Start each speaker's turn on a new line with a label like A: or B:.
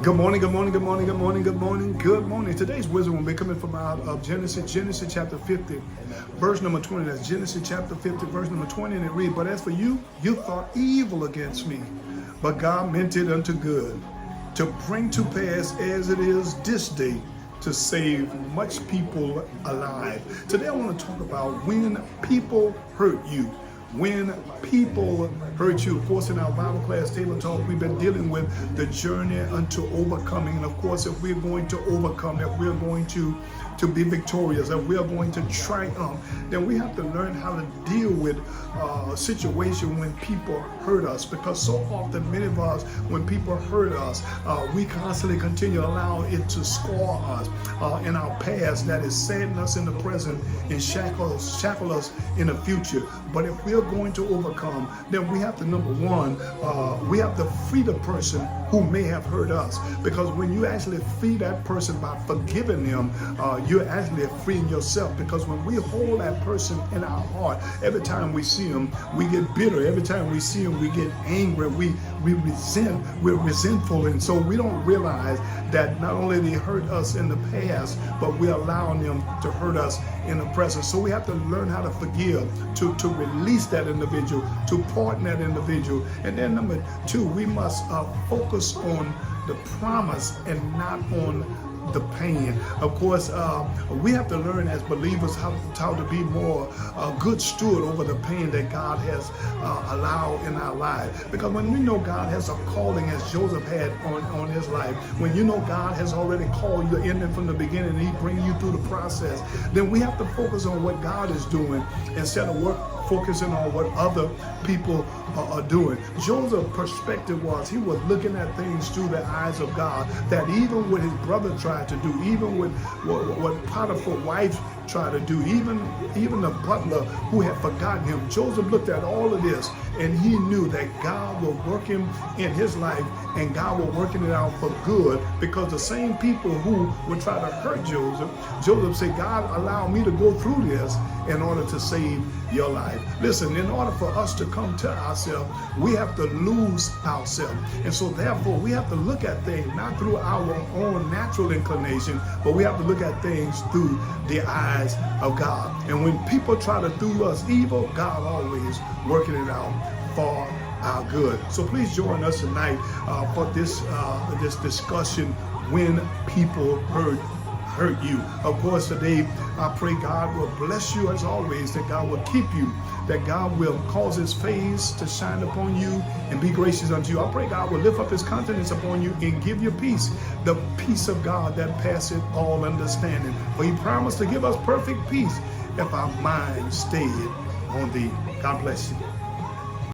A: Good morning, good morning, good morning, good morning, good morning, good morning. Today's wisdom will be coming from out of Genesis chapter 50, verse number 20. That's Genesis chapter 50, verse number 20, and it reads, "But as for you, you thought evil against me, but God meant it unto good, to bring to pass as it is this day, to save much people alive." Today I want to talk about when people hurt you. When people hurt you. Of course, in our Bible class table talk, we've been dealing with the journey unto overcoming. And of course, if we're going to overcome, if we're going to be victorious, if we're going to triumph, then we have to learn how to deal with a situation when people hurt us. Because so often, many of us, when people hurt us, we constantly continue to allow it to scar us in our past, that is sadden us in the present and shackle us in the future. But if we're going to overcome, then we have to, number one, we have to free the person who may have hurt us. Because when you actually free that person by forgiving them, you're actually freeing yourself. Because when we hold that person in our heart, every time we see them, we get bitter. Every time we see them, we get angry. We're resentful. And so we don't realize that not only they hurt us in the past, but we're allowing them to hurt us in the present. So we have to learn how to forgive, to release that individual, to pardon that individual. And then number two, we must focus on the promise and not on the pain. Of course, we have to learn as believers how to be more good steward over the pain that God has allowed in our life. Because when we know God has a calling, as Joseph had on his life, when you know God has already called you in from the beginning and He brings you through the process, then we have to focus on what God is doing instead of focusing on what other people are doing. Joseph's perspective was he was looking at things through the eyes of God, that even what his brother tried to do, even with what Potiphar's wife tried to do, even the butler who had forgotten him, Joseph looked at all of this and he knew that God was working in his life and God was working it out for good. Because the same people who would try to hurt Joseph said, God allowed me to go through this in order to save your life. Listen, in order for us to come to ourselves, we have to lose ourselves. And so therefore we have to look at things not through our own natural inclination, but we have to look at things through the eyes of God. And when people try to do us evil, God always working it out for our good. So please join us tonight for this discussion, when people hurt you. Of course, today I pray God will bless you as always, that God will keep you, that God will cause His face to shine upon you and be gracious unto you. I pray God will lift up His countenance upon you and give you peace, the peace of God that passeth all understanding. For He promised to give us perfect peace if our minds stayed on Thee. God bless you.